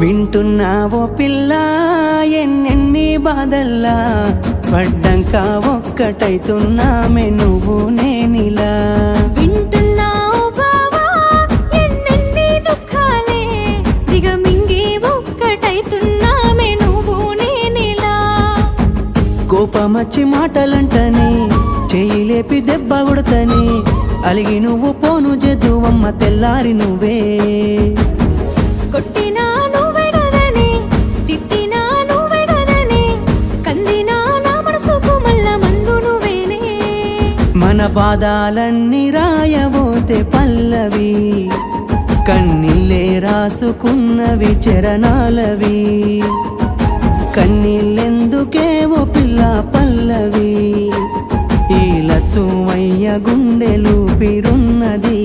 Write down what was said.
వింటున్నావో పిల్ల ఎన్నెన్ని బాధల్లా పడ్డంక ఒక్కటైతున్నామే నువ్వు నేనిలా వింటున్నావు బావా ఎన్నెన్ని దుఃఖాలే దిగమింగి ఒక్కటైతున్నామే నువ్వు నేనిలా కోపమచ్చి మాటలంటని చెయ్యి లేపి దెబ్బ కొడతని అలిగి నువ్వు పోను జదువమ్మ తెల్లారి నువ్వే కొట్టినా నువ్వే కదనే తిట్టినా నువ్వే కదనే కందినా నా మనసుకు మళ్ళా మందు నువ్వేనే మన బాధాలన్నీ రాయబోతే పల్లవి కన్నీళ్ళే రాసుకున్నవి చరణాలవి కన్నీళ్ళెందుకేవో పిల్ల పల్లవి ఈ లచ్చుమయ్య గుండెలు పిరున్నది